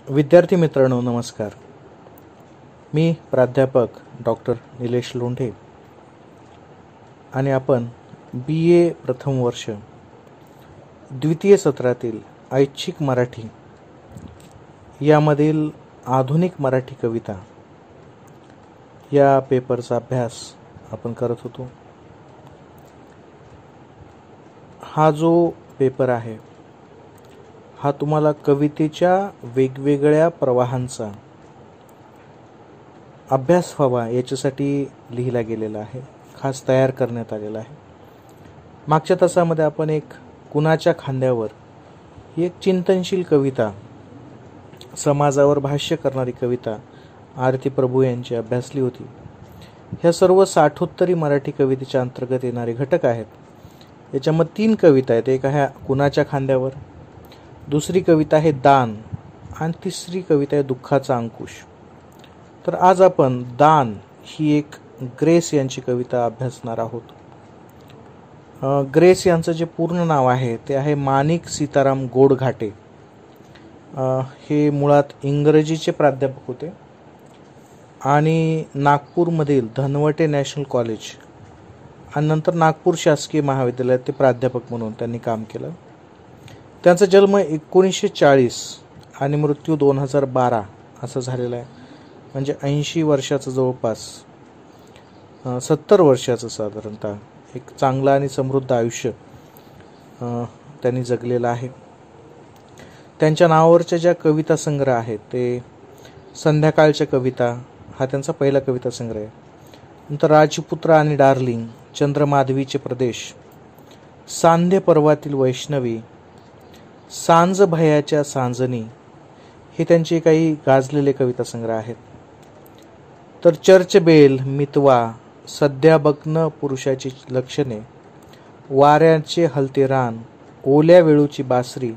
विद्यार्थी मित्रांनो नमस्कार. मी प्राध्यापक डॉक्टर निलेश लोंढे आणि आपण BA प्रथम वर्ष द्वितीय सत्रातील ऐच्छिक मराठी यामधील आधुनिक मराठी कविता या पेपरचा अभ्यास आपण करत होतो. हा जो पेपर आहे हा तुम्हाला कवितेच्या वेगवेगळ्या प्रवाहांचा अभ्यास व्हावा याच्यासाठी लिहिला गेलेला आहे, खास तयार करण्यात आलेला आहे. मागच्या तासामध्ये आपण एक कुणाच्या खांद्यावर ही एक चिंतनशील कविता, समाजावर भाष्य करणारी कविता आरती प्रभू यांची अभ्यासली होती. ह्या सर्व 60 मराठी कवितेच्या अंतर्गत येणारे घटक आहेत. याच्यामध्ये 3 कविता आहेत. एक आहे कुणाच्या खांद्यावर, दुसरी कविता आहे दान आणि तिसरी कविता आहे दुःखाचा अंकुश. तर आज आपण दान ही एक ग्रेस यांची कविता अभ्यासणार आहोत. ग्रेस यांचं जे पूर्ण नाव आहे ते आहे माणिक सीताराम गोडघाटे. हे मुळात इंग्रजीचे प्राध्यापक होते आणि नागपूरमधील धनवटे नॅशनल कॉलेज आणि नंतर नागपूर शासकीय महाविद्यालयात ते प्राध्यापक म्हणून त्यांनी काम केलं. त्यांचा जन्म 1940 आणि मृत्यू 2012 असा झालेला आहे. म्हणजे 80 वर्षाचं, जवळपास 70 वर्षाचं साधारणतः एक चांगलं आणि समृद्ध आयुष्य त्यांनी जगलेलं आहे. त्यांच्या नावावरच्या ज्या कविता संग्रह आहेत ते संध्याकाळच्या कविता हा त्यांचा पहिला कविता संग्रह आहे. नंतर राजपुत्र आणि डार्लिंग, चंद्रमाधवीचे प्रदेश, सांध्य पर्वातील वैष्णवी, सांज भयाच्या सांजनी हे त्यांचे काही गाजलेले कविता संग्रह आहेत. तर चर्च बेल, मितवा, सध्या बग्न पुरुषाची लक्षणे, वाऱ्याचे हलते रान, ओल्या वेळूची बासरी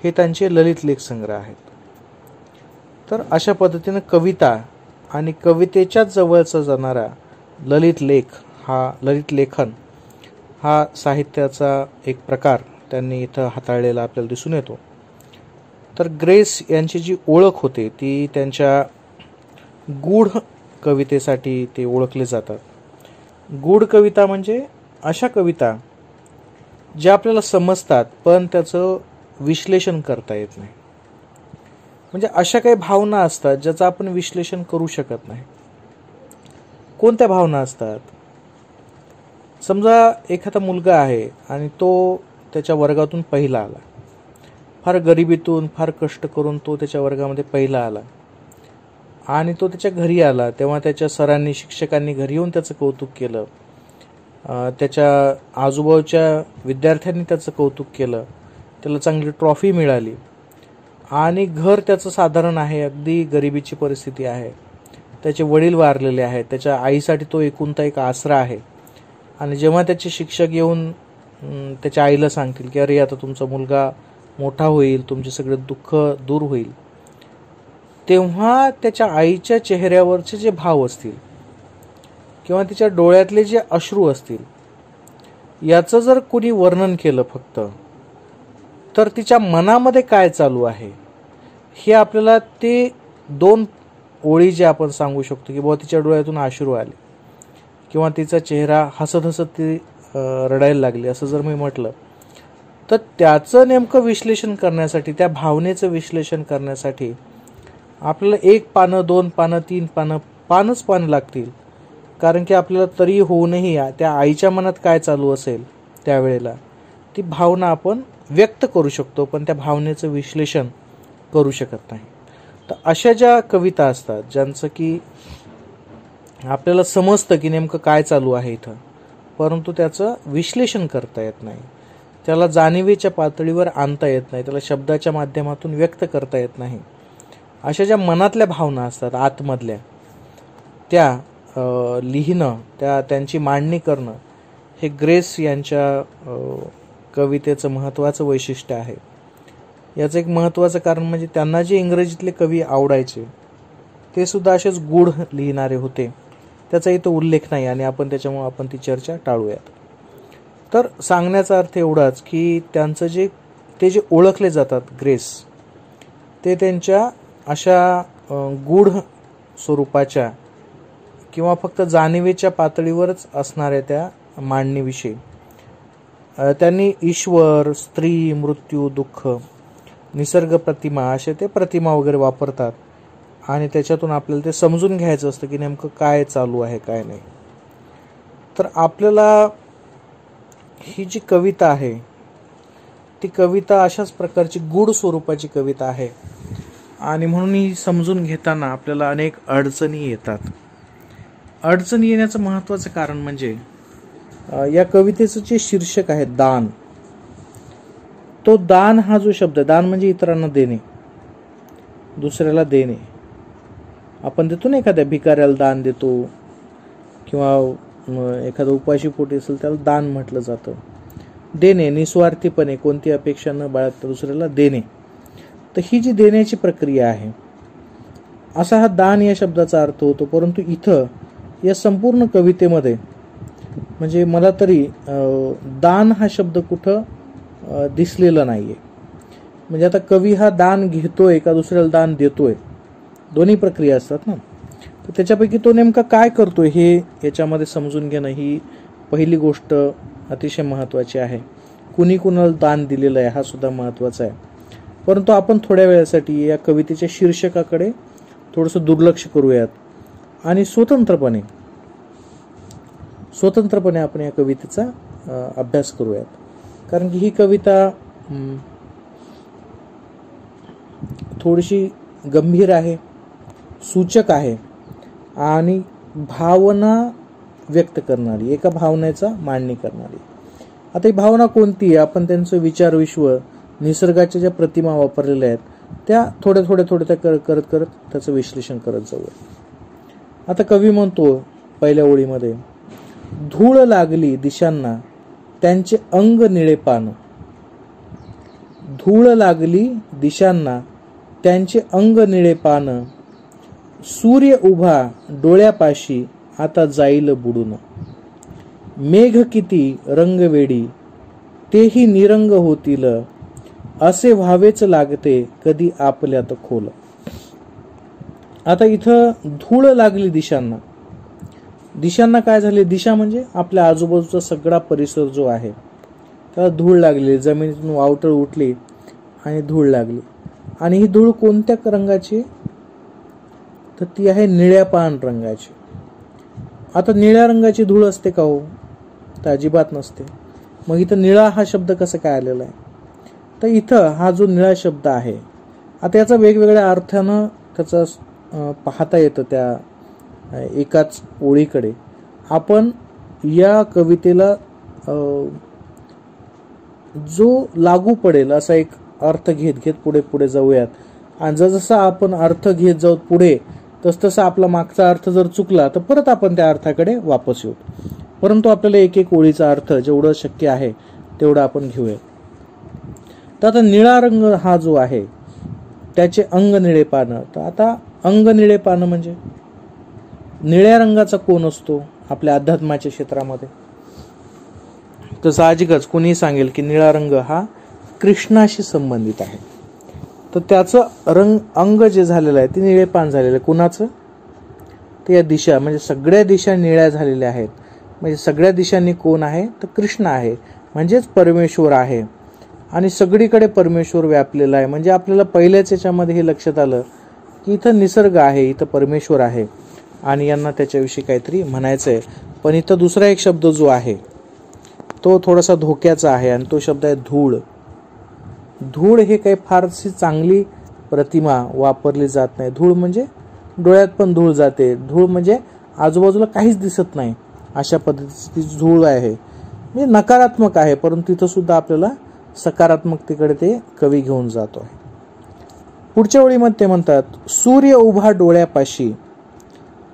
हे त्यांचे ललित लेख संग्रह आहेत. तर अशा पद्धतीने कविता आणि कवितेच्याच जवळचा जाणारा ललित लेखन हा साहित्याचा एक प्रकार त्यांनी इथं हाताळलेला आपल्याला दिसून येतो. तर ग्रेस यांची जी ओळख होते ती त्यांच्या गूढ कवितेसाठी ते ओळखले जातात. गूढ कविता म्हणजे अशा कविता ज्या आपल्याला समजतात पण त्याचं विश्लेषण करता येत नाही. म्हणजे अशा काही भावना असतात ज्याचं आपण विश्लेषण करू शकत नाही. कोणत्या भावना असतात? समजा एखादा मुलगा आहे आणि तो त्याच्या वर्गातून पहिला आला. फार गरिबीतून, फार कष्ट करून तो त्याच्या वर्गामध्ये पहिला आला आणि तो त्याच्या घरी आला तेव्हा त्याच्या सरांनी, शिक्षकांनी घरी येऊन त्याचं कौतुक केलं. त्याच्या आजूबाजूच्या विद्यार्थ्यांनी त्याचं कौतुक केलं. त्याला चांगली ट्रॉफी मिळाली आणि घर त्याचं साधारण आहे, अगदी गरिबीची परिस्थिती आहे. त्याचे वडील वारलेले आहेत. त्याच्या आईसाठी तो एकुलता एक आसरा आहे. आणि जेव्हा त्याचे शिक्षक येऊन त्याच्या आईला सांगतील की अरे आता तुमचा मुलगा मोठा होईल, तुमचे सगळे दुःख दूर होईल, तेव्हा त्याच्या आईच्या चेहऱ्यावरचे जे भाव असतील किंवा तिच्या डोळ्यातले जे अश्रू असतील याचं जर कोणी वर्णन केलं फक्त, तर तिच्या मनामध्ये काय चालू आहे हे आपल्याला ते 2 ओळी जे आपण सांगू शकतो की बाबा तिच्या डोळ्यातून अश्रू आले किंवा तिचा चेहरा हसत हसत ती रडायला लागली असं जर मी म्हटलं, तर त्याचं नेमकं विश्लेषण करण्यासाठी, त्या भावनेचं विश्लेषण करण्यासाठी आपल्याला 1 पानं, 2 पानं, 3 पानं, 5च पानं लागतील. कारण की आपल्याला तरी होऊनही त्या आईच्या मनात काय चालू असेल त्यावेळेला ती भावना आपण व्यक्त करू शकतो, पण त्या भावनेचं विश्लेषण करू शकत नाही. तर अशा ज्या कविता असतात ज्यांचं की आपल्याला समजतं की नेमकं काय चालू आहे इथं, परंतु त्याचं विश्लेषण करता येत नाही, त्याला जाणीवेच्या पातळीवर आणता येत नाही, त्याला शब्दाच्या माध्यमातून व्यक्त करता येत नाही. अशा ज्या मनातल्या भावना असतात आतमधल्या, त्या लिहिणं, त्यांची मांडणी करणं हे ग्रेस यांच्या कवितेचं महत्त्वाचं वैशिष्ट्य आहे. याचं एक महत्त्वाचं कारण म्हणजे त्यांना जे इंग्रजीतले कवी आवडायचे ते सुद्धा असेच गूढ लिहिणारे होते. त्याचा इथं उल्लेख नाही आणि त्याच्यामुळे आपण ती चर्चा टाळूयात. तर सांगण्याचा अर्थ एवढाच की त्यांचं जे ओळखले जातात ग्रेस, ते त्यांच्या अशा गूढ स्वरूपाच्या किंवा फक्त जाणीवेच्या पातळीवरच असणाऱ्या त्या मांडणीविषयी त्यांनी ईश्वर, स्त्री, मृत्यू, दुःख, निसर्ग प्रतिमा असे ते प्रतिमा वगैरे वापरतात आणि त्याच्यातून आपल्याला ते समजून घ्यायचं असतं की नेमकं काय चालू आहे काय नाही. तर आपल्याला ही जी कविता आहे ती कविता अशाच प्रकारची गूढ स्वरूपाची कविता आहे आणि म्हणून ही समजून घेताना आपल्याला अनेक अडचणी येतात. अडचणी येण्याचं महत्त्वाचं कारण म्हणजे या कवितेचं जे शीर्षक आहे दान, तो दान हा जो शब्द, दान म्हणजे इतरांना देणे, दुसऱ्याला देणे. आपण देतो ना, एखाद्या भिकाऱ्याला दान देतो किंवा एखादा उपाशी पोटी असेल त्याला दान म्हटलं जातं. देणे, निस्वार्थीपणे, कोणती अपेक्षा न बाळगता दुसऱ्याला देणे. तर ही जी देण्याची प्रक्रिया आहे असा हा दान या शब्दाचा अर्थ होतो. परंतु इथं या संपूर्ण कवितेमध्ये म्हणजे मला तरी दान हा शब्द कुठं दिसलेला नाहीये. म्हणजे आता कवी हा दान घेतोय का दुसऱ्याला दान देतोय, दोन्ही प्रक्रिया असतात ना. तर त्याच्यापैकी तो नेमका काय करतोय हे याच्यामध्ये समजून घेणं ही पहिली गोष्ट अतिशय महत्त्वाची आहे. कुणी कुणाला दान दिलेलं आहे हा सुद्धा महत्त्वाचा आहे. परंतु आपण थोड्या वेळासाठी या कवितेच्या शीर्षकाकडे थोडंसं दुर्लक्ष करूयात आणि स्वतंत्रपणे आपण या कवितेचा अभ्यास करूयात. कारण की ही कविता थोडीशी गंभीर आहे, सूचक आहे आणि भावना व्यक्त करणारी, एका भावनेचा मांडणी करणारी. आता ही भावना कोणती आहे, आपण त्यांचं विचार विश्व, निसर्गाच्या ज्या प्रतिमा वापरलेल्या आहेत त्या थोड्या करत त्याचं विश्लेषण करत जाऊया. आता कवी म्हणतो पहिल्या ओळीमध्ये, धूळ लागली दिशांना त्यांचे अंग निळे पान. धूळ लागली दिशांना त्यांचे अंग निळे पान, सूर्य उभा डोळ्यापाशी आता जाईल बुडून. मेघ किती रंगवेडी तेही निरंग होतील, असे व्हावेच लागते कधी आपल्यात खोल. आता इथं धूळ लागली दिशांना, दिशांना काय झाले, दिशा म्हणजे आपल्या आजूबाजूचा सगळा परिसर जो आहे त्याला धूळ लागली, जमिनीतून वावटळ उठली आणि धूळ लागली. आणि ही धूळ कोणत्या रंगाची, तर ती आहे निळ्या पान रंगाची. आता निळ्या रंगाची धूळ असते का हो, तर अजिबात नसते. मग इथं निळा हा शब्द कसा काय आलेला आहे, तर इथं हा जो निळा शब्द आहे आता याचा वेगवेगळ्या अर्थानं त्याचा पाहता येतं त्या एकाच ओळीकडे. आपण या कवितेला जो लागू पडेल असा एक अर्थ घेत पुढे जाऊयात. आणि जसं आपण अर्थ घेत जाऊ पुढे तसं आपला मागचा अर्थ जर चुकला तर परत आपण त्या अर्थाकडे वापस येऊ. परंतु आपल्याला एक ओळीचा अर्थ जेवढं शक्य आहे तेवढं आपण घेऊया. तर आता निळा रंग हा जो आहे त्याचे अंग निळे पानं. तर आता अंग निळे पानं म्हणजे निळ्या रंगाचा कोण असतो आपल्या अध्यात्माच्या क्षेत्रामध्ये, तर साहजिकच कोणी सांगेल की निळा रंग हा कृष्णाशी संबंधित आहे. तर त्याचं अंग जे झालेलं आहे ते निळे पान झालेलं आहे. कुणाचं, ते या दिशा म्हणजे सगळ्या दिशा निळ्या झालेल्या आहेत. म्हणजे सगळ्या दिशांनी कोण आहे, तर कृष्ण आहे, म्हणजेच परमेश्वर आहे. आणि सगळीकडे परमेश्वर व्यापलेला आहे. म्हणजे आपल्याला पहिल्याच याच्यामध्ये हे लक्षात आलं की इथं निसर्ग आहे, इथं परमेश्वर आहे आणि यांना त्याच्याविषयी काहीतरी म्हणायचं आहे. पण इथं दुसरा एक शब्द जो आहे तो थोडासा धोक्याचा आहे आणि तो शब्द आहे धूळ. धूळ हे काही फारशी चांगली प्रतिमा वापरली जात नाही. धूळ म्हणजे डोळ्यात पण धूळ जाते, धूळ म्हणजे आजूबाजूला काहीच दिसत नाही अशा पद्धतीची धूळ आहे. म्हणजे नकारात्मक आहे. परंतु तिथं सुद्धा आपल्याला सकारात्मकतेकडे ते कवी घेऊन जातो आहे. पुढच्या ओळीमध्ये ते म्हणतात, सूर्य उभा डोळ्यापाशी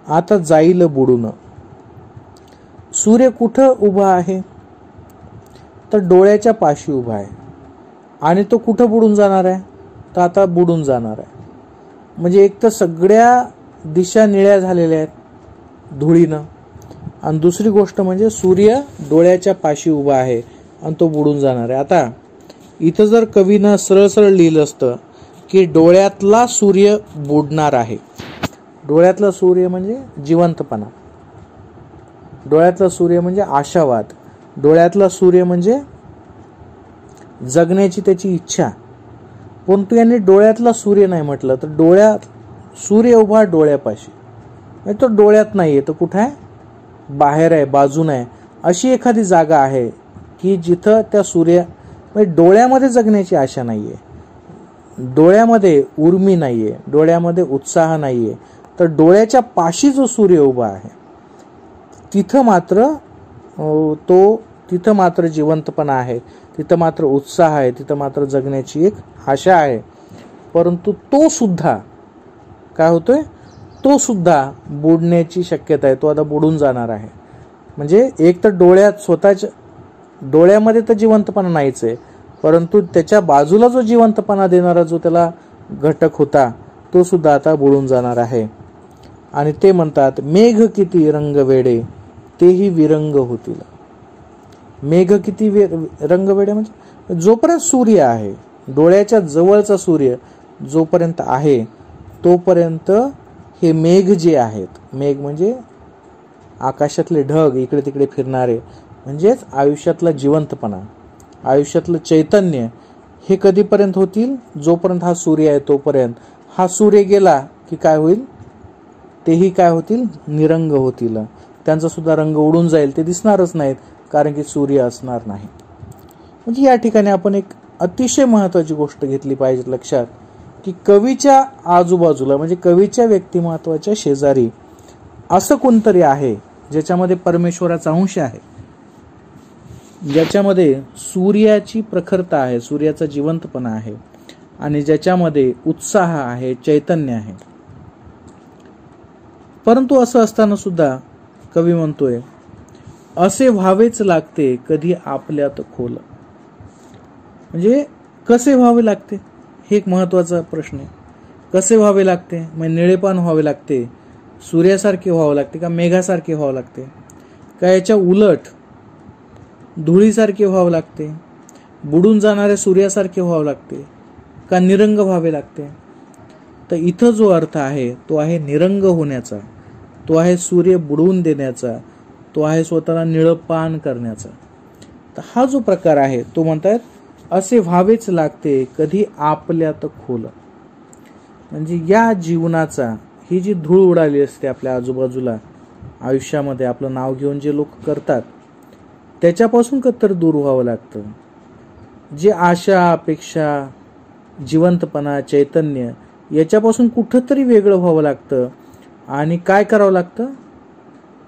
आता जाईल बुडून. सूर्य कुठं उभा आहे, तर डोळ्याच्या पाशी उभा आहे. आणि तो कुठं बुडून जाणार आहे, तर आता बुडून जाणार आहे. म्हणजे एक तर सगळ्या दिशा निळ्या झालेल्या आहेत धुळीनं, आणि दुसरी गोष्ट म्हणजे सूर्य डोळ्याच्या पाशी उभा आहे आणि तो बुडून जाणार आहे. आता इथं जर कवीनं सरळ लिहिलं असतं की डोळ्यातला सूर्य बुडणार आहे. डोळ्यातला सूर्य म्हणजे जिवंतपणा, डोळ्यातला सूर्य म्हणजे आशावाद, डोळ्यातला सूर्य म्हणजे जगण्याची त्याची इच्छा. परंतु यांनी डोळ्यातला सूर्य नाही म्हटलं, तर डोळ्यात सूर्य उभा डोळ्यापाशी, म्हणजे तो डोळ्यात नाहीये, तो कुठं आहे, बाहेर आहे, बाजून आहे. अशी एखादी जागा आहे की जिथं त्या सूर्य म्हणजे डोळ्यामध्ये जगण्याची आशा नाहीये, डोळ्यामध्ये उर्मी नाहीये, डोळ्यामध्ये उत्साह नाहीये, तर डोळ्याच्या पाशी जो सूर्य उभा आहे तिथं मात्र जिवंतपणा आहे, तिथं मात्र उत्साह आहे, तिथं मात्र जगण्याची एक आशा आहे. परंतु तो सुद्धा काय होतोय, तो सुद्धा बुडण्याची शक्यता आहे, तो आता बुडून जाणार आहे. म्हणजे एक तर डोळ्यात स्वतःच्या डोळ्यामध्ये तर जिवंतपणा नाहीच आहे, परंतु त्याच्या बाजूला जो जिवंतपणा देणारा जो त्याला घटक होता तो सुद्धा आता बुडून जाणार आहे. आणि ते म्हणतात, मेघ किती रंग वेडे तेही विरंग होतील. मेघ किती रंग वेडे म्हणजे जोपर्यंत सूर्य आहे, डोळ्याच्या जवळचा सूर्य जोपर्यंत आहे तोपर्यंत हे मेघ जे आहेत, मेघ म्हणजे आकाशातले ढग इकडे तिकडे फिरणारे, म्हणजेच आयुष्यातला जिवंतपणा, आयुष्यातलं चैतन्य, हे कधीपर्यंत होतील, जोपर्यंत हा सूर्य आहे तोपर्यंत. हा सूर्य गेला की काय होईल, तेही काय होतील, निरंग होतील, त्यांचा सुद्धा रंग उडून जाईल, ते दिसणारच नाहीत, कारण की सूर्य असणार नाही. म्हणजे या ठिकाणी आपण एक अतिशय महत्वाची गोष्ट घेतली पाहिजे लक्षात, की कवीच्या आजूबाजूला म्हणजे कवीच्या व्यक्तिमत्वाच्या शेजारी असं कोणतरी आहे ज्याच्यामध्ये परमेश्वराचा अंश आहे, ज्याच्यामध्ये सूर्याची प्रखरता आहे, सूर्याचा जिवंतपणा आहे, आणि ज्याच्यामध्ये उत्साह आहे, चैतन्य आहे. परंतु असं असताना सुद्धा कवी म्हणतोय, असे व्हावेच लागते कधी आपल्यात खोल. म्हणजे कसे व्हावे लागते, हे एक महत्वाचा प्रश्न आहे. कसे व्हावे लागते, म्हणजे निळेपान व्हावे लागते, सूर्यासारखे व्हावं लागते, का मेघासारखे व्हावं लागते, का याच्या उलट धुळीसारखे व्हावं लागते, बुडून जाणाऱ्या सूर्यासारखे व्हावं लागते, का निरंग व्हावे लागते. तर इथं जो अर्थ आहे तो आहे निरंग होण्याचा, तो आहे सूर्य बुडवून देण्याचा, तो आहे स्वतःला निळपान करण्याचा. तर हा जो प्रकार आहे तो म्हणतात, असे व्हावेच लागते कधी आपल्यात खोल. म्हणजे या जीवनाचा, ही जी धूळ उडाली असते आपल्या आजूबाजूला आयुष्यामध्ये, आपलं नाव घेऊन जे लोक करतात त्याच्यापासून कत्तर दूर व्हावं लागतं. जे आशा, अपेक्षा, जिवंतपणा, चैतन्य, याच्यापासून कुठंतरी वेगळं व्हावं लागतं. आणि काय करावं लागतं,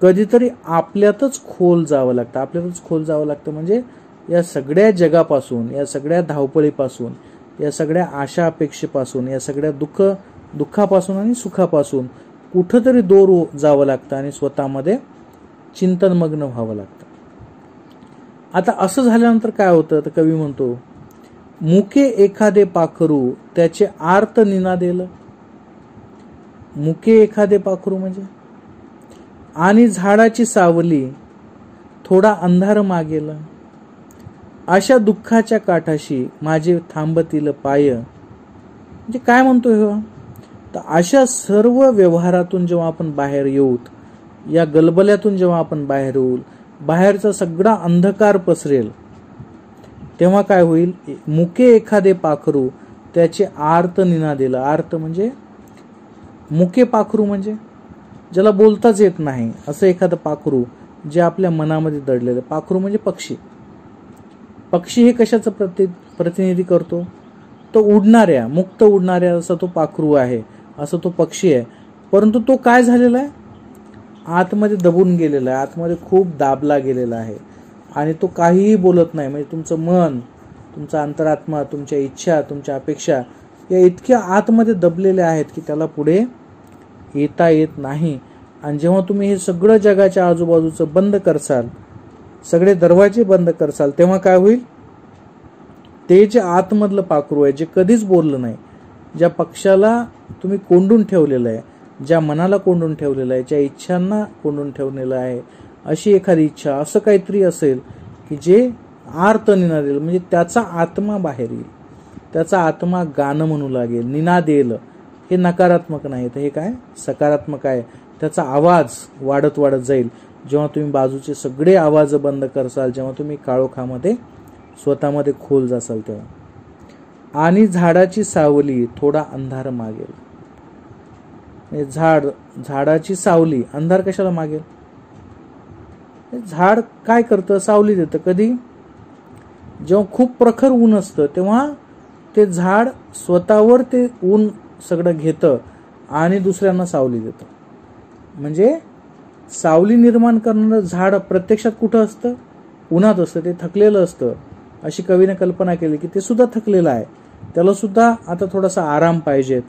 कधीतरी आपल्यातच खोल जावं लागतं. आपल्यातच खोल जावं लागतं म्हणजे या सगळ्या जगापासून, या सगळ्या धावपळीपासून, या सगळ्या आशा अपेक्षेपासून, या सगळ्या दुःखापासून आणि सुखापासून कुठंतरी दूर जावं लागतं आणि स्वतःमध्ये चिंतनमग्न व्हावं लागतं. आता असं झाल्यानंतर काय होतं, तर कवी म्हणतो, मुके एखादे पाखरू त्याचे आर्त निनादेल. मुके एखादे पाखरू म्हणजे, आणि झाडाची सावली थोडा अंधार मागेल, अशा दुःखाच्या काठाशी माझे थांबतील पाय. म्हणजे काय म्हणतोय हो, तर अशा सर्व व्यवहारातून जेव्हा आपण बाहेर येऊत, या गलबल्यातून जेव्हा आपण बाहेर येऊ, बाहेरचा सगळा अंधकार पसरेल, तेव्हा काय होईल, मुके एखादे पाखरू त्याचे आर्त निनादेल. आर्त म्हणजे मुके पाखरू म्हणजे ज्याला बोलताच येत नाही असं एखादं पाखरू, जे आपल्या मनामध्ये दडलेलं. पाखरू म्हणजे पक्षी. पक्षी हे कशाचं प्रतिनिधी करतो, तो उडणाऱ्या, मुक्त उडणाऱ्या असा तो पाखरू आहे, असं तो पक्षी आहे. परंतु तो काय झालेला आहे, आतमध्ये दबून गेलेला आहे, आतमध्ये खूप दाबला गेलेला आहे आणि तो काहीही बोलत नाही. म्हणजे तुमचं मन, तुमचा अंतरात्मा, तुमच्या इच्छा, तुमच्या अपेक्षा या इतक्या आतमध्ये दबलेल्या आहेत की त्याला पुढे येता येत नाही. आणि जेव्हा तुम्ही हे सगळं जगाच्या आजूबाजूचं बंद करसाल, सगळे दरवाजे बंद करसाल, तेव्हा काय होईल, ते जे आतमधलं पाखरू आहे, जे कधीच बोललं नाही, ज्या पक्षाला तुम्ही कोंडून ठेवलेलं आहे, ज्या मनाला कोंडून ठेवलेलं आहे, ज्या इच्छांना कोंडून ठेवलेलं आहे, अशी एखादी इच्छा, असं काहीतरी असेल की जे आर्त निनादेल, म्हणजे त्याचा आत्मा बाहेर येईल, त्याचा आत्मा गाणं म्हणू लागेल, निनादेल. हे नकारात्मक नाही, तर हे काय सकारात्मक आहे. त्याचा आवाज वाढत वाढत जाईल. जेव्हा तुम्ही बाजूचे सगळे आवाज बंद करसाल, जेव्हा तुम्ही काळोखामध्ये स्वतःमध्ये खोल जासाल तेव्हा. आणि झाडाची सावली थोडा अंधार मागेल. झाडाची सावली अंधार कशाला मागेल? झाड काय करतं? सावली देतं. कधी? जेव्हा खूप प्रखर ऊन असतं तेव्हा ते झाड स्वतःवर ते ऊन सगळं घेतं आणि दुसऱ्यांना सावली देतं. म्हणजे सावली निर्माण करणारं झाड प्रत्यक्षात कुठं असतं? उन्हात असतं. ते थकलेलं असतं. अशी कवीने कल्पना केली की ते सुद्धा थकलेलं आहे, त्याला सुद्धा आता थोडासा आराम पाहिजे,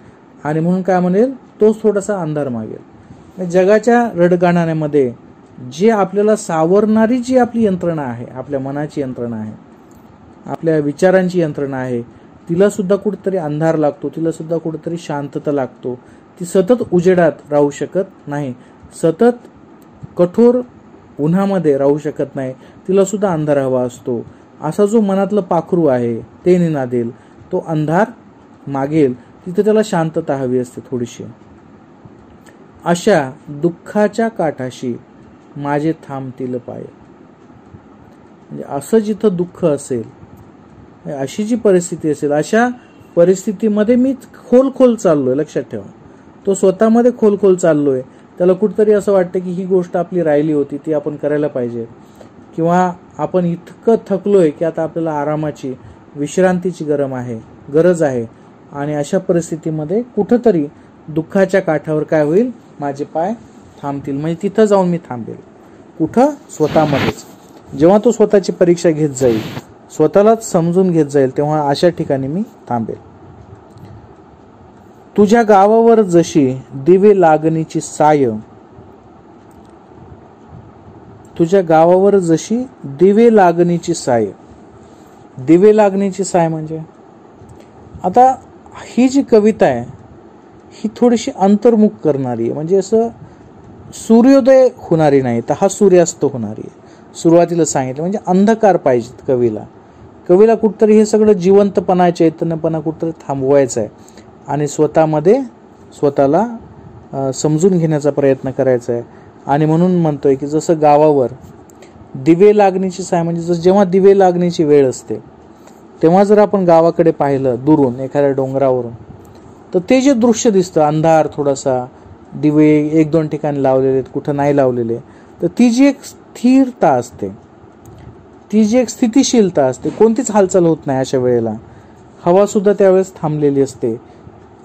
आणि म्हणून काय म्हणेल, तोच थोडासा अंधार मागेल. जगाच्या रडगाण्यामध्ये जे आपल्याला सावरणारी जी आपली यंत्रणा आहे, आपल्या मनाची यंत्रणा आहे, आपल्या विचारांची यंत्रणा आहे, तिला सुद्धा कुठेतरी अंधार लागतो, तिला सुद्धा कुठेतरी शांतता लागतो. ती सतत उजेडात राहू शकत नाही, सतत कठोर उन्हामध्ये राहू शकत नाही, तिला सुद्धा अंधार हवा असतो. असा जो मनातलं पाखरू आहे ते निनादेल, तो अंधार मागेल, तिथे त्याला शांतता हवी असते थोडीशी. अशा दुःखाच्या काठाशी माझे थांबतील पाय. म्हणजे असं जिथं दुःख असेल, अशी जी परिस्थिती असेल, अशा परिस्थितीमध्ये मी खोल खोल चाललोय. लक्षात ठेवा, तो स्वतःमध्ये खोल खोल चाललोय. त्याला कुठतरी असं वाटतं की ही गोष्ट आपली राहिली होती, ती आपण करायला पाहिजे, किंवा आपण इतकं थकलोय की आता आपल्याला आरामाची, विश्रांतीची गरज आहे. आणि अशा परिस्थितीमध्ये कुठंतरी दुःखाच्या काठावर काय होईल, माझे पाय थांबतील. म्हणजे तिथं जाऊन मी थांबेल. कुठं? स्वतःमध्येच. जेव्हा तो स्वतःची परीक्षा घेत जाईल, स्वतःलाच समजून घेत जाईल, तेव्हा अशा ठिकाणी मी थांबेल. तुझ्या गावावर जशी दिवे लागणीची साय, तुझ्या गावावर जशी दिवे लागणीची साय. दिवे लागणीची साय म्हणजे, आता ही जी कविता आहे ही थोडीशी अंतर्मुख करणारी आहे. म्हणजे असं सूर्योदय होणारी नाही, तर हा सूर्यास्त होणारी आहे. सुरुवातीला सांगितलं म्हणजे अंधकार पाहिजे कवीला कुठतरी हे सगळं जिवंतपणा, चैतन्यपणा कुठतरी थांबवायचं आहे आणि स्वतःला समजून घेण्याचा प्रयत्न करायचा आहे. आणि म्हणून म्हणतोय की जसं गावावर दिवे लागणीची साय, म्हणजे जेव्हा दिवे लागण्याची वेळ असते तेव्हा जर आपण गावाकडे पाहिलं दुरून एखाद्या डोंगरावरून, तर ते जे दृश्य दिसतं, अंधार, थोडासा दिवे 1-2 ठिकाणी लावलेले, कुठं नाही लावलेले, तर ती जी एक स्थिरता असते, ती जी एक स्थितिशीलता असते, कोणतीच हालचाल होत नाही अशा वेळेला, हवा सुद्धा त्यावेळेस थांबलेली असते.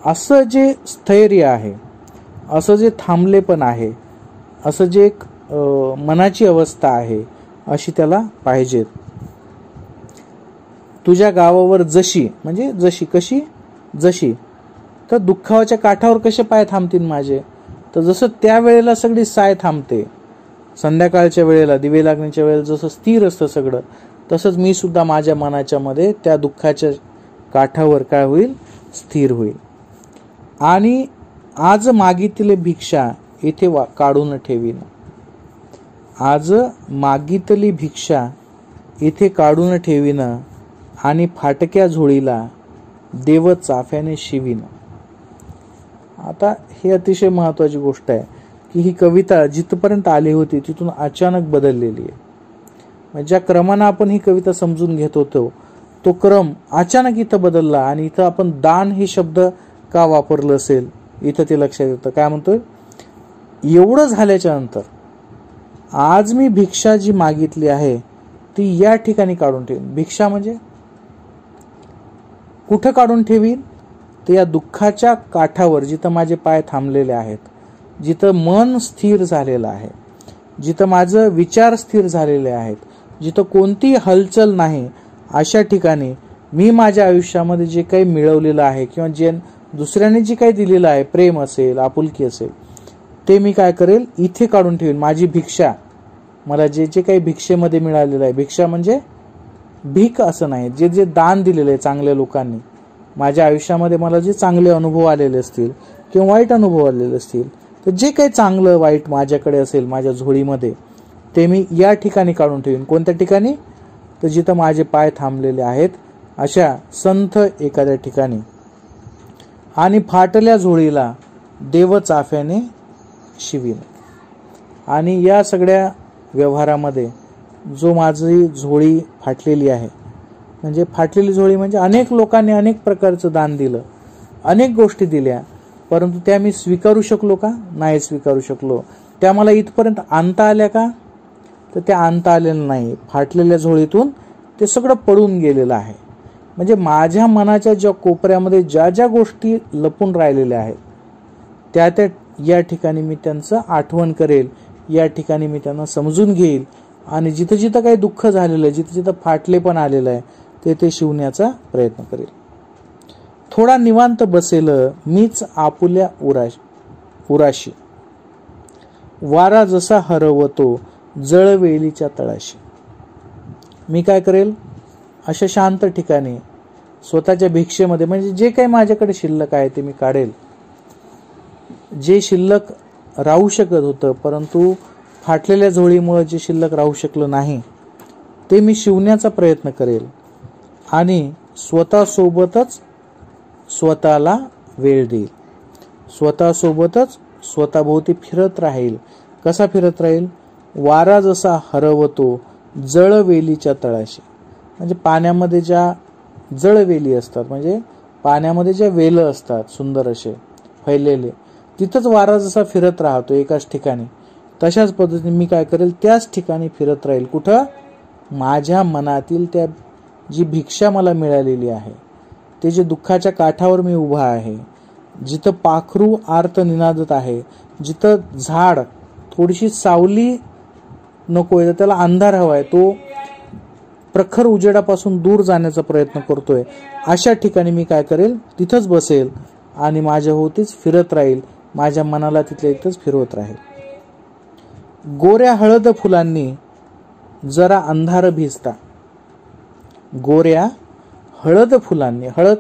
असं जे स्थैर्य आहे, असं जे थांबलेपण आहे, असं जे एक मनाची अवस्था आहे, अशी त्याला पाहिजे. तुझ्या गावावर जशी, म्हणजे जशी, कशी, जशी, तर दुःखाच्या काठावर कसे पाय थांबतील माझे, तर जसं त्या वेळेला सगळी साय थांबते, संध्याकाळच्या वेळेला दिवे लागण्याच्या वेळेला जसं स्थिर असतं सगळं, तसंच मी सुद्धा माझ्या मनाच्या मध्ये त्या दुःखाच्या काठावर काय होईल, स्थिर होईल. आणि आज मागितले भिक्षा इथे काढून ठेवीन. आज मागितली भिक्षा इथे काढून ठेवीन, आणि फाटक्या झोळीला देव चाफ्याने शिवीन. आता हे अतिशय महत्वाची गोष्ट आहे की ही कविता जिथपर्यंत आली होती तिथून अचानक बदललेली आहे. म्हणजे ज्या क्रमानं आपण ही कविता समजून घेत होतो, तो क्रम अचानक इथं बदलला. आणि इथं आपण दान हे शब्द का वापरलं असेल, इथं ते लक्षात येतं. काय म्हणतोय, एवढं झाल्याच्या नंतर आज मी भिक्षा जी मागितली आहे ती या ठिकाणी काढून ठेवीन. भिक्षा म्हणजे कुठं काढून ठेवीन, तर या दुःखाच्या काठावर, जिथं माझे पाय थांबलेले आहेत, जिथं मन स्थिर झालेलं आहे, जिथं माझं विचार स्थिर झालेले आहेत, जिथं कोणतीही हलचल नाही, अशा ठिकाणी मी माझ्या आयुष्यामध्ये जे काही मिळवलेलं आहे, किंवा जे दुसऱ्याने जे काही दिलेलं आहे, प्रेम असेल, आपुलकी असेल, ते मी काय करेल, इथे काढून ठेवीन. माझी भिक्षा, मला जे जे काही भिक्षेमध्ये मिळालेलं आहे, भिक्षा म्हणजे भीक असं नाही, जे जे दान दिलेलं आहे चांगल्या लोकांनी, माझ्या आयुष्यामध्ये मला जे चांगले अनुभव आलेले असतील किंवा वाईट अनुभव आलेले असतील, तर जे काही चांगलं वाईट माझ्याकडे असेल माझ्या झोळीमध्ये, ते मी या ठिकाणी काढून ठेवीन. कोणत्या ठिकाणी, तर जिथं माझे पाय थांबलेले आहेत अशा संथ एखाद्या ठिकाणी, आणि फाटल्या झोळीला देव चाफ्याने शिवीन. आणि या सगळ्या व्यवहारामध्ये जो माझी झोळी फाटलेली आहे, म्हणजे फाटलेली झोळी म्हणजे अनेक लोकांनी अनेक प्रकारचं दान दिलं, अनेक गोष्टी दिल्या, परंतु त्या मी स्वीकारू शकलो का? नाही स्वीकारू शकलो. त्या मला इथपर्यंत आणता आल्या का? तर त्या आणता आलेल्या नाही. फाटलेल्या झोळीतून ते सगळं पडून गेलेलं आहे. म्हणजे माझ्या मनाच्या ज्या कोपऱ्यामध्ये ज्या ज्या गोष्टी लपून राहिलेल्या आहेत, त्या त्या या ठिकाणी मी त्यांचं आठवण करेल, या ठिकाणी मी त्यांना समजून घेईल, आणि जिथं जिथं काही दुःख झालेलं आहे, जिथं जिथं फाटले पण आलेलं आहे, ते शिवण्याचा प्रयत्न करेल. थोडा निवांत बसेल मीच आपुल्या उराशी, वारा जसा हरवतो जळवेलीच्या तळाशी. मी काय करेल, अशा शांत ठिकाणी स्वतःच्या भिक्षेमध्ये, म्हणजे जे काही माझ्याकडे शिल्लक आहे ते मी काढेल. जे शिल्लक राहू शकत होतं परंतु फाटलेल्या झोळीमुळे जे शिल्लक राहू शकलं नाही, ते मी शिवण्याचा प्रयत्न करेल. आणि स्वतःसोबतच स्वतःला वेळ देईल. स्वतःसोबतच स्वतःभोवती फिरत राहील. कसा फिरत राहील? वारा जसा हरवतो जळवेलीच्या तळाशी. म्हणजे पाण्यामध्ये ज्या जळवेली असतात, म्हणजे पाण्यामध्ये ज्या वेलं असतात सुंदर असे फैलेले, तिथंच वारा जसा फिरत राहतो एकाच ठिकाणी, तशाच पद्धतीने मी काय करेल, त्याच ठिकाणी फिरत राहील. कुठं? माझ्या मनातील त्या जी भिक्षा मला मिळालेली आहे, ते जे दुःखाच्या काठावर मी उभा आहे, जिथं पाखरू आर्त निनादत आहे, जिथं झाड थोडीशी सावली नकोय तर त्याला अंधार हवाय, तो प्रखर उजेडापासून दूर जाण्याचा प्रयत्न करतोय, अशा ठिकाणी मी काय करेल, तिथंच बसेल आणि माझ्या होतीच फिरत राहील. माझ्या मनाला तिथल्या इथंच फिरवत राहील. गोऱ्या हळद फुलांनी जरा अंधार भिजता. गोऱ्या हळद फुलांनी, हळद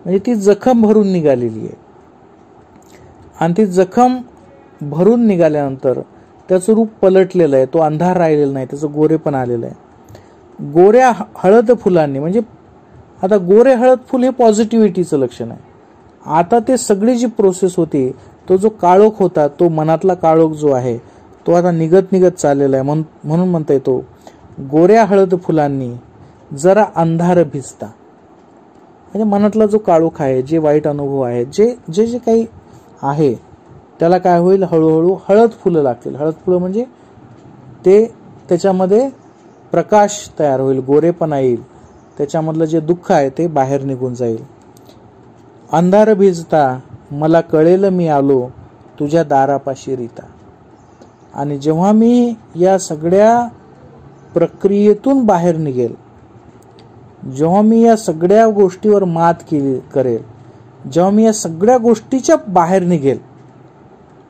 म्हणजे ती जखम भरून निघालेली आहे, आणि ती जखम भरून निघाल्यानंतर त्याचं रूप पलटलेलं आहे, तो अंधार राहिलेला नाही, त्याचं गोरे पण आलेलं आहे. गोऱ्या हळद फुलांनी, म्हणजे आता गोरे हळद फुल हे पॉझिटिव्हिटीचं लक्षण आहे. आता ते सगळी जी प्रोसेस होती, तो जो काळोख होता, तो मनातला काळोख जो आहे, तो आता निघत निघत चाललेला आहे. म्हणून म्हणता येतो गोऱ्या हळद फुलांनी जरा अंधार भिजता. म्हणजे मनातला जो काळोख आहे, जे वाईट अनुभव आहे, जे जे जे काही आहे, त्याला काय होईल, हळूहळू हळद फुलं लागतील. हळद फुलं म्हणजे ते त्याच्यामध्ये प्रकाश तयार होईल, गोरेपणा येईल, त्याच्यामधलं जे दुःख आहे ते बाहेर निघून जाईल. अंधार भिजता मला कळेल मी आलो तुझ्या दारापाशी रीता. आणि जेव्हा मी या सगळ्या प्रक्रियेतून बाहेर निघेल, जेव्हा मी या सगळ्या गोष्टीवर मात करेल, जेव्हा मी या सगळ्या गोष्टीच्या बाहेर निघेल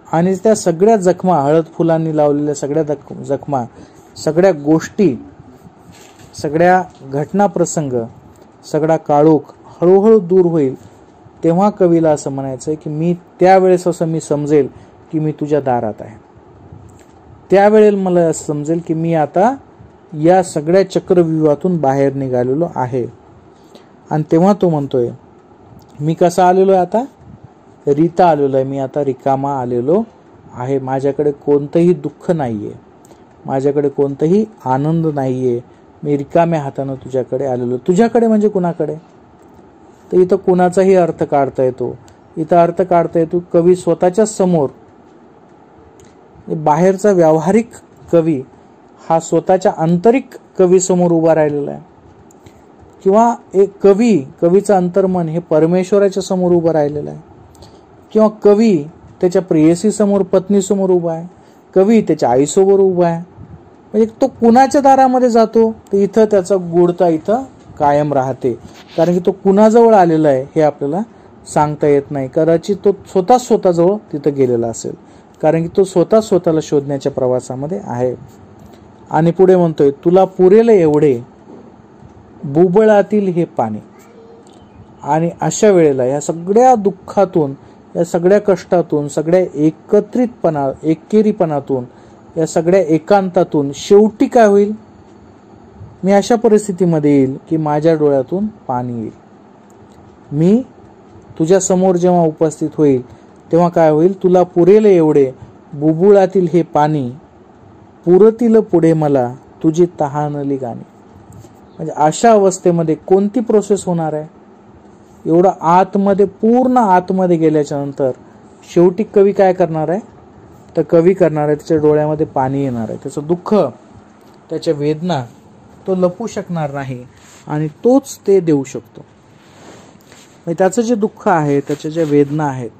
आणि त्या सगळ्या जखमा, हळद फुलांनी लावलेल्या सगळ्या जखमा, सगळ्या गोष्टी, सगळ्या घटना प्रसंग, सगळा काळोख हळूहळू दूर होईल, तेव्हा कवीला असं म्हणायचंय की मी त्यावेळेस असं मी समजेल की मी तुझ्या दारात आहे. त्यावेळेला मला असं समजेल की मी आता या सगळ्या चक्रव्यूहातून बाहेर निघालेलो आहे. आणि तेव्हा तो म्हणतोय मी कसा आलेलो आहे आता? रीता आलेलो आहे. मी आता रिकामा आलेलो आहे. माझ्याकडे कोणतंही दुःख नाहीये, माझ्याकडे कोणताही आनंद नाहीये. मी रिकाम्या हातानं तुझ्याकडे आलेलो. तुझ्याकडे म्हणजे कुणाकडे? तर इथं कुणाचाही अर्थ काढता येतो. इथं अर्थ काढता येतो कवी स्वतःच्या समोर, बाहेरचा व्यावहारिक कवी हा स्वतःच्या आंतरिक कवी समोर उभा राहिलेला आहे, किंवा एक कवीचं अंतर्मन हे परमेश्वराच्या समोर उभं राहिलेलं आहे, किंवा कवी त्याच्या प्रेयसी समोर, पत्नी समोर उभा आहे, कवी त्याच्या आईसमोर उभा आहे. म्हणजे तो कुणाच्या दारामध्ये जातो तर इथं त्याचा गूढता इथं कायम राहते, कारण की तो कुणाजवळ आलेला आहे हे आपल्याला सांगता येत नाही. कदाचित तो स्वतःजवळ तिथं गेलेला असेल, कारण की तो स्वतःला शोधण्याच्या प्रवासामध्ये आहे. आणि पुढे म्हणतोय तुला पुरेल एवढे बुबळातील हे पाणी. आणि अशा वेळेला या सगळ्या दुःखातून, या सगळ्या कष्टातून, सगळ्या एकेरीपणातून, या सगळ्या एकांतातून शेवटी काय होईल? मी अशा परिस्थितीमध्ये येईल की माझ्या डोळ्यातून पाणी येईल. मी तुझ्या समोर जेव्हा उपस्थित होईल तेव्हा काय होईल, तुला पुरेल एवढे बुबुळातील हे पाणी पुरतील पुढे मला तुझी तहानली गाणी. म्हणजे अशा अवस्थेमध्ये कोणती प्रोसेस होणार आहे? एवढं आतमध्ये, पूर्ण आतमध्ये गेल्याच्या नंतर शेवटी कवी काय करणार आहे, तर कवी करणार आहे त्याच्या डोळ्यामध्ये पाणी येणार आहे. त्याचं दुःख, त्याच्या वेदना तो लपू शकणार नाही आणि तोच ते देऊ शकतो. त्याचं जे दुःख आहे, त्याच्या ज्या वेदना आहेत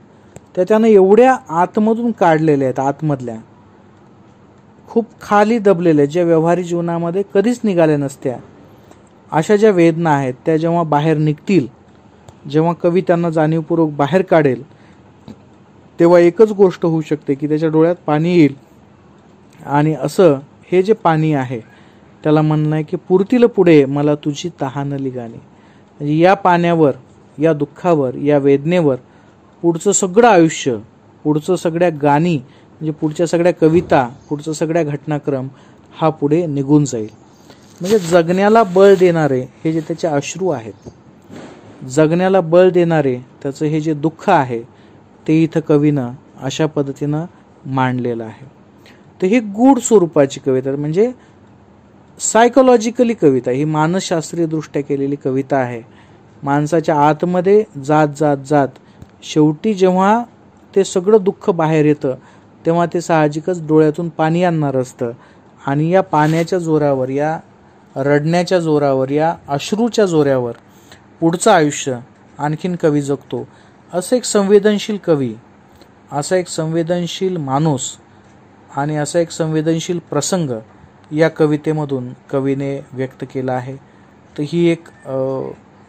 त्या त्यानं एवढ्या आतमधून काढलेल्या आहेत, आतमधल्या खूप खाली दबलेल्या, ज्या व्यवहारिक जीवनामध्ये कधीच निघाल्या नसत्या, अशा ज्या वेदना आहेत त्या जेव्हा बाहेर निघतील, जेव्हा कवी त्यांना जाणीवपूर्वक बाहेर काढेल, तेव्हा एकच गोष्ट होऊ शकते की त्याच्या डोळ्यात पाणी येईल. आणि असं हे जे पाणी आहे त्याला म्हणणं आहे की पुरतील पुढे मला तुझी तहानली गाणी. म्हणजे या पाण्यावर, या दुःखावर, या वेदनेवर पुढचं सगळं आयुष्य, पुढचं सगळ्या गाणी, म्हणजे पुढच्या सगळ्या कविता, पुढचं सगळ्या घटनाक्रम हा पुढे निघून जाईल. म्हणजे जगण्याला बळ देणारे हे जे त्याचे अश्रू आहेत, जगण्याला बळ देणारे त्याचं हे जे दुःख आहे ते इथं कवीनं अशा पद्धतीनं मांडलेलं आहे. तर ही गूढ स्वरूपाची कविता, म्हणजे सायकोलॉजिकली कविता, ही मानसशास्त्रीय दृष्ट्या केलेली कविता आहे. माणसाच्या आतमध्ये जात जात जात शेवटी जेव्हा ते सगळं दुःख बाहेर येतं तेव्हा ते साहजिकच डोळ्यातून पाणी आणणार असतं. आणि या पाण्याच्या जोरावर, या रडण्याच्या जोरावर, या अश्रूच्या जोरावर पुढचं आयुष्य आणखीन कवी जगतो. असं एक संवेदनशील कवी, असा एक संवेदनशील माणूस आणि असा एक संवेदनशील प्रसंग या कवितेमधून कवीने व्यक्त केला आहे. तर ही एक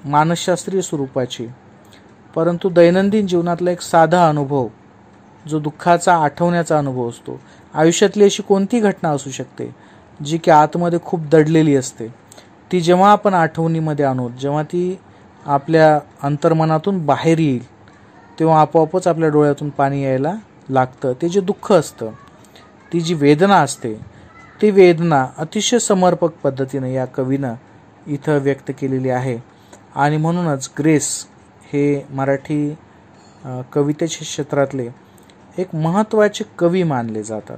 मानसशास्त्रीय स्वरूपाची परंतु दैनंदिन जीवनातला एक साधा अनुभव, जो दुःखाचा आठवण्याचा अनुभव असतो. आयुष्यातली अशी कोणती घटना असू शकते जी की आतमध्ये खूप दडलेली असते, ती जेव्हा आपण आठवणीमध्ये आणू, जेव्हा ती आपल्या अंतर्मनातून बाहेर येईल तेव्हा आपोआपच आपल्या डोळ्यातून पाणी यायला लागतं. ते जे दुःख असतं, ती जी वेदना असते, ती वेदना अतिशय समर्पक पद्धतीने या कवीनं इथं व्यक्त केलेली आहे. आणि म्हणूनच ग्रेस हे मराठी कवितेच्या क्षेत्रातले एक महत्त्वाचे कवी मानले जातात.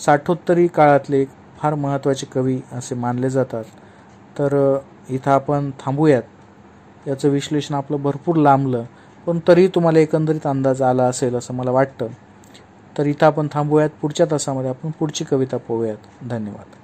साठोत्तरी काळातले एक फार महत्त्वाचे कवी असे मानले जातात. तर इथं आपण थांबूयात. याचं विश्लेषण आपलं भरपूर लांबलं, पण तरी तुम्हाला एकंदरीत अंदाज आला असेल असं मला वाटतं. तर इथं आपण थांबूयात. पुढच्या तासामध्ये आपण पुढची कविता पाहूयात. धन्यवाद.